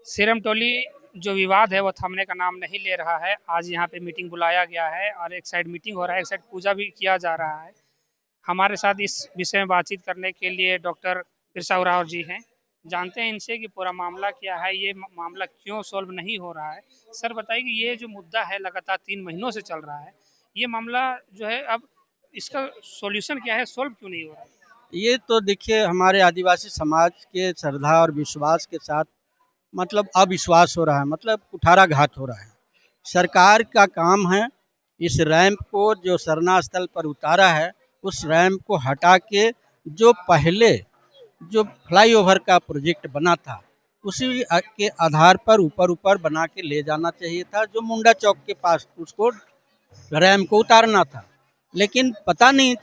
Serum टोली जो विवाद है वो थमने का नाम नहीं ले रहा है। आज यहाँ पे मीटिंग बुलाया गया है और एक साइड मीटिंग हो रहा है, एक साइड पूजा भी किया जा रहा है। हमारे साथ इस विषय में बातचीत करने के लिए डॉक्टर बिरसा उरांव जी हैं। जानते हैं इनसे कि पूरा मामला क्या है, ये मामला क्यों सॉल्व नहीं हो रहा है। सर बताइए कि ये जो मुद्दा है लगातार 3 महीनों से चल रहा है, ये मामला जो है अब इसका सॉल्यूशन क्या है, सॉल्व क्यों नहीं हो रहा है। ये तो देखिए हमारे आदिवासी समाज के श्रद्धा और विश्वास के साथ मतलब अविश्वास हो रहा है, मतलब कुठाराघात हो रहा है। सरकार का काम है इस रैंप को जो सरना स्थल पर उतारा है, उस रैंप को हटा के जो पहले जो फ्लाईओवर का प्रोजेक्ट बना था उसी के आधार पर ऊपर ऊपर बना के ले जाना चाहिए था। जो मुंडा चौक के पास उसको रैम को उतारना था, लेकिन पता नहीं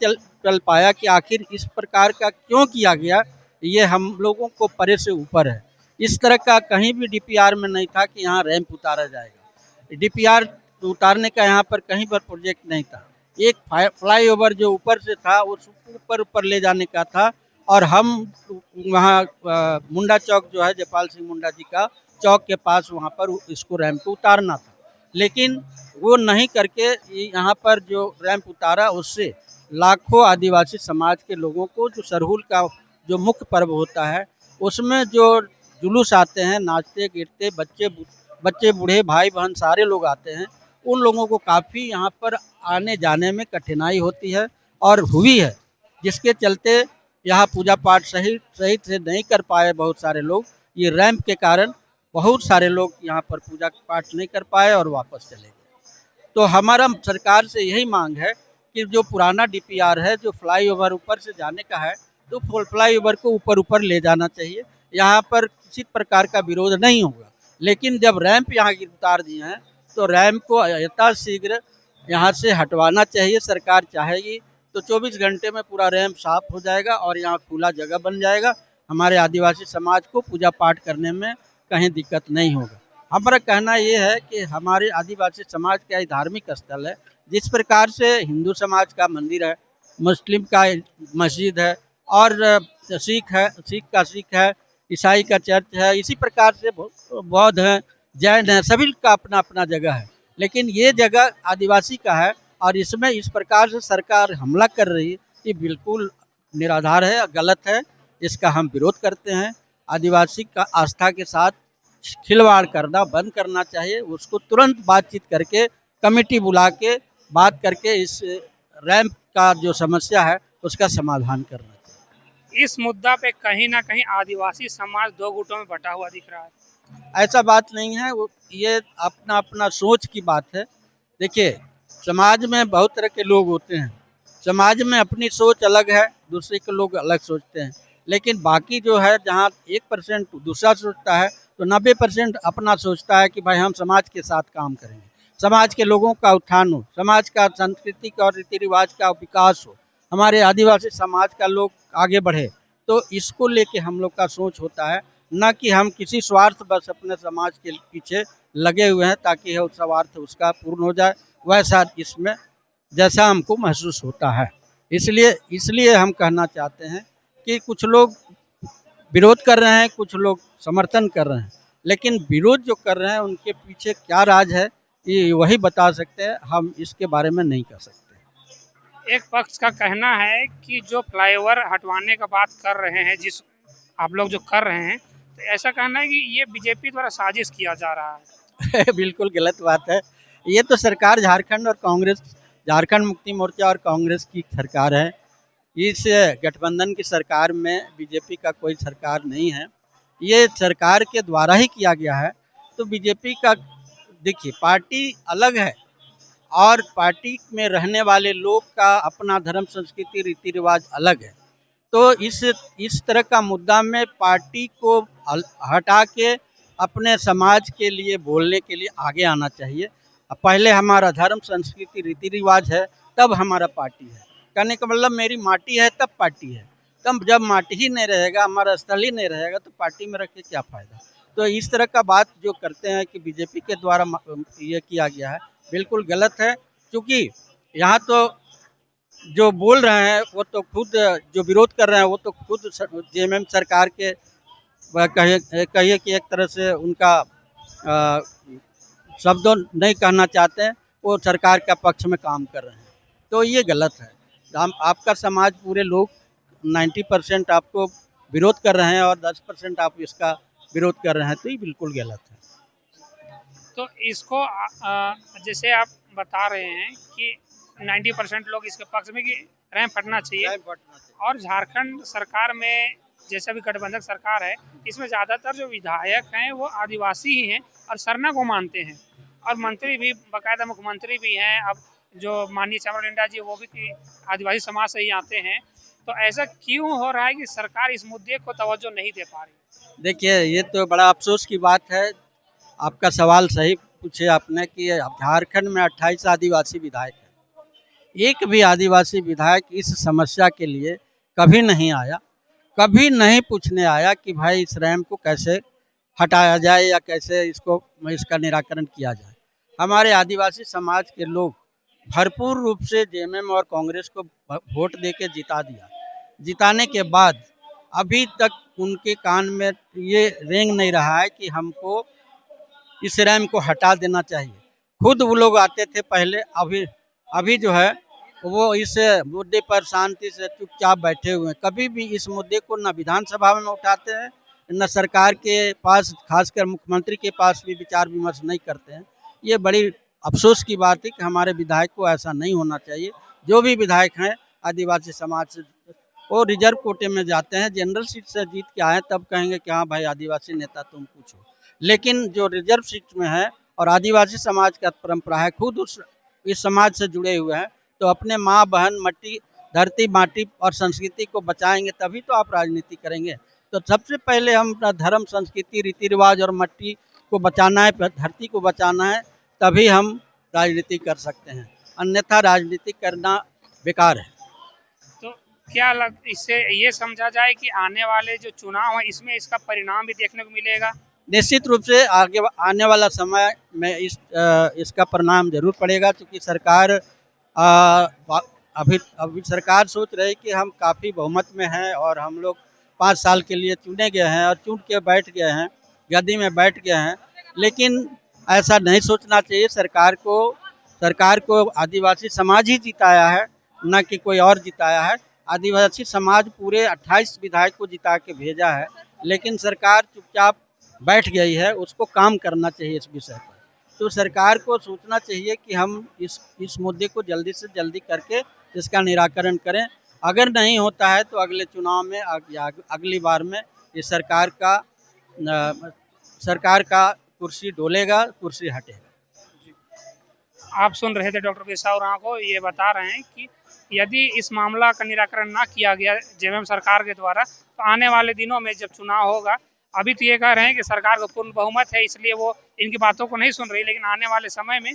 चल पाया कि आखिर इस प्रकार का क्यों किया गया। ये हम लोगों को परे से ऊपर है। इस तरह का कहीं भी डीपीआर में नहीं था कि यहाँ रैंप उतारा जाएगा। डीपीआर उतारने का यहाँ पर कहीं पर प्रोजेक्ट नहीं था। एक फ्लाईओवर जो ऊपर से था उस ऊपर ऊपर ले जाने का था, और हम वहाँ मुंडा चौक जो है जयपाल सिंह मुंडा जी का चौक के पास वहाँ पर इसको रैंप को उतारना था, लेकिन वो नहीं करके यहाँ पर जो रैंप उतारा उससे लाखों आदिवासी समाज के लोगों को, जो सरहुल का जो मुख्य पर्व होता है उसमें जो जुलूस आते हैं, नाचते गिरते बच्चे बूढ़े भाई बहन सारे लोग आते हैं, उन लोगों को काफ़ी यहाँ पर आने जाने में कठिनाई होती है और हुई है, जिसके चलते यहाँ पूजा पाठ सही सही से नहीं कर पाए बहुत सारे लोग। ये रैंप के कारण बहुत सारे लोग यहाँ पर पूजा पाठ नहीं कर पाए और वापस चले गए। तो हमारा सरकार से यही मांग है कि जो पुराना डीपीआर है, जो फ्लाईओवर ऊपर से जाने का है, तो फ्लाईओवर को ऊपर ऊपर ले जाना चाहिए। यहाँ पर किसी प्रकार का विरोध नहीं होगा, लेकिन जब रैंप यहाँ की उतार दिए हैं तो रैंप को यथाशीघ्र यहाँ से हटवाना चाहिए। सरकार चाहेगी तो 24 घंटे में पूरा रैंप साफ हो जाएगा और यहाँ खुला जगह बन जाएगा। हमारे आदिवासी समाज को पूजा पाठ करने में कहीं दिक्कत नहीं होगा। हमारा कहना ये है कि हमारे आदिवासी समाज का धार्मिक स्थल है। जिस प्रकार से हिंदू समाज का मंदिर है, मुस्लिम का मस्जिद है, और सिख है, ईसाई का चर्च है, इसी प्रकार से बौद्ध है, जैन है, सभी का अपना अपना जगह है। लेकिन ये जगह आदिवासी का है और इसमें इस प्रकार से सरकार हमला कर रही है, ये बिल्कुल निराधार है, गलत है। इसका हम विरोध करते हैं। आदिवासी का आस्था के साथ खिलवाड़ करना बंद करना चाहिए। उसको तुरंत बातचीत करके, कमेटी बुला के बात करके इस रैंप का जो समस्या है उसका समाधान करना चाहिए। इस मुद्दा पे कहीं ना कहीं आदिवासी समाज दो गुटों में बटा हुआ दिख रहा है। ऐसा बात नहीं है, वो ये अपना अपना सोच की बात है। देखिए, समाज में बहुत तरह के लोग होते हैं। समाज में अपनी सोच अलग है, दूसरे के लोग अलग सोचते हैं, लेकिन बाकी जो है जहाँ 1% दूसरा सोचता है तो 90% अपना सोचता है कि भाई हम समाज के साथ काम करेंगे, समाज के लोगों का उत्थान हो, समाज का संस्कृति का और रीति रिवाज का विकास हो, हमारे आदिवासी समाज का लोग आगे बढ़े। तो इसको लेके हम लोग का सोच होता है, न कि हम किसी स्वार्थ बस अपने समाज के पीछे लगे हुए हैं ताकि वो स्वार्थ उसका पूर्ण हो जाए, वैसा इसमें जैसा हमको महसूस होता है। इसलिए इसलिए हम कहना चाहते हैं कि कुछ लोग विरोध कर रहे हैं, कुछ लोग समर्थन कर रहे हैं, लेकिन विरोध जो कर रहे हैं उनके पीछे क्या राज है ये वही बता सकते हैं, हम इसके बारे में नहीं कह सकते। एक पक्ष का कहना है कि जो फ्लाईओवर हटवाने का बात कर रहे हैं, जिस आप लोग जो कर रहे हैं, तो ऐसा कहना है कि ये बीजेपी द्वारा साजिश किया जा रहा है। बिल्कुल गलत बात है। ये तो सरकार झारखंड और कांग्रेस, झारखंड मुक्ति मोर्चा और कांग्रेस की सरकार है। इस गठबंधन की सरकार में बीजेपी का कोई सरकार नहीं है। ये सरकार के द्वारा ही किया गया है। तो बीजेपी का देखिए पार्टी अलग है, और पार्टी में रहने वाले लोग का अपना धर्म संस्कृति रीति रिवाज अलग है। तो इस तरह का मुद्दा में पार्टी को हटा के अपने समाज के लिए बोलने के लिए आगे आना चाहिए। पहले हमारा धर्म संस्कृति रीति रिवाज है, तब हमारा पार्टी है। कहने का मतलब मेरी माटी है तब पार्टी है। तब जब माटी ही नहीं रहेगा, हमारा स्थल ही नहीं रहेगा, तो पार्टी में रख के क्या फ़ायदा। तो इस तरह का बात जो करते हैं कि बीजेपी के द्वारा ये किया गया है, बिल्कुल गलत है। क्योंकि यहाँ तो जो बोल रहे हैं वो तो खुद, जो विरोध कर रहे हैं वो तो खुद जेएमएम सरकार के वह कहिए कि एक तरह से उनका अ, शब्दों नहीं कहना चाहते हैं, वो सरकार का पक्ष में काम कर रहे हैं, तो ये गलत है। हम आपका समाज पूरे लोग 90% आपको विरोध कर रहे हैं और 10% आप इसका विरोध कर रहे हैं, तो ये बिल्कुल गलत है। तो इसको जैसे आप बता रहे हैं कि 90% लोग इसके पक्ष में कि रैंप हटना चाहिए, और झारखंड सरकार में जैसे अभी गठबंधन सरकार है, इसमें ज़्यादातर जो विधायक हैं वो आदिवासी ही हैं और सरना को मानते हैं, और मंत्री भी बाकायदा मुख्यमंत्री भी हैं। अब जो माननीय चामर जी वो भी आदिवासी समाज से ही आते हैं, तो ऐसा क्यों हो रहा है कि सरकार इस मुद्दे को तवज्जो नहीं दे पा रही? देखिए, ये तो बड़ा अफ़सोस की बात है। आपका सवाल सही पूछे आपने कि झारखंड में 28 आदिवासी विधायक हैं। एक भी आदिवासी विधायक इस समस्या के लिए कभी नहीं आया, कभी नहीं पूछने आया कि भाई इस रैंप को कैसे हटाया जाए या कैसे इसका निराकरण किया जाए। हमारे आदिवासी समाज के लोग भरपूर रूप से जेएमएम और कांग्रेस को वोट देके जिता दिया। जिताने के बाद अभी तक उनके कान में ये रेंग नहीं रहा है कि हमको इस रैंप को हटा देना चाहिए। खुद वो लोग आते थे पहले, अभी अभी जो है वो इस मुद्दे पर शांति से चुपचाप बैठे हुए हैं। कभी भी इस मुद्दे को न विधानसभा में उठाते हैं, न सरकार के पास, खासकर मुख्यमंत्री के पास भी विचार विमर्श नहीं करते हैं। ये बड़ी अफसोस की बात है कि हमारे विधायक को ऐसा नहीं होना चाहिए। जो भी विधायक हैं आदिवासी समाज से, वो रिजर्व कोटे में जाते हैं, जनरल सीट से जीत के आए तब कहेंगे कि हाँ भाई आदिवासी नेता तुम पूछो। लेकिन जो रिजर्व सीट में है और आदिवासी समाज का परंपरा है, खुद इस समाज से जुड़े हुए हैं, तो अपने माँ बहन मट्टी धरती माटी और संस्कृति को बचाएंगे, तभी तो आप राजनीति करेंगे। तो सबसे पहले हम अपना धर्म, संस्कृति, रीति रिवाज और मट्टी को बचाना है, धरती को बचाना है, तभी हम राजनीति कर सकते हैं, अन्यथा राजनीति करना बेकार है। तो क्या इससे ये समझा जाए कि आने वाले जो चुनाव है इसमें इसका परिणाम भी देखने को मिलेगा? निश्चित रूप से आगे आने वाला समय में इसका परिणाम जरूर पड़ेगा, क्योंकि सरकार अभी अभी सरकार सोच रही है कि हम काफ़ी बहुमत में हैं और हम लोग 5 साल के लिए चुने गए हैं और चुन के बैठ गए हैं, गद्दी में बैठ गए हैं। लेकिन ऐसा नहीं सोचना चाहिए। सरकार को आदिवासी समाज ही जिताया है, न कि कोई और जिताया है। आदिवासी समाज पूरे 28 विधायक को जिता के भेजा है, लेकिन सरकार चुपचाप बैठ गई है। उसको काम करना चाहिए इस विषय पर। तो सरकार को सोचना चाहिए कि हम इस मुद्दे को जल्दी से जल्दी करके इसका निराकरण करें। अगर नहीं होता है तो अगले चुनाव में या अगली बार में ये सरकार का कुर्सी डोलेगा, कुर्सी हटेगा। आप सुन रहे थे डॉक्टर बिरसा उरांव को, ये बता रहे हैं कि यदि इस मामला का निराकरण ना किया गया जेएमएम सरकार के द्वारा, तो आने वाले दिनों में जब चुनाव होगा, अभी तो ये कह रहे हैं कि सरकार को पूर्ण बहुमत है इसलिए वो इनकी बातों को नहीं सुन रही, लेकिन आने वाले समय में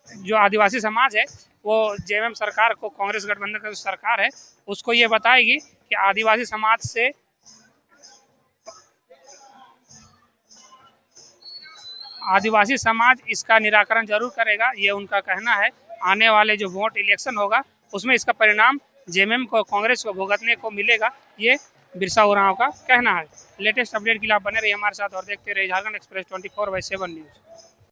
जो आदिवासी समाज है वो जेएमएम सरकार को, कांग्रेस गठबंधन का जो सरकार है उसको ये बताएगी कि आदिवासी समाज इसका निराकरण जरूर करेगा, ये उनका कहना है। आने वाले जो वोट इलेक्शन होगा उसमें इसका परिणाम जेएमएम को, कांग्रेस को भुगतने को मिलेगा, ये बिरसा उरांव का कहना है। लेटेस्ट अपडेट के लिए आप बने रहिए हमारे साथ और देखते रहिए झारखंड एक्सप्रेस 24/7 न्यूज़।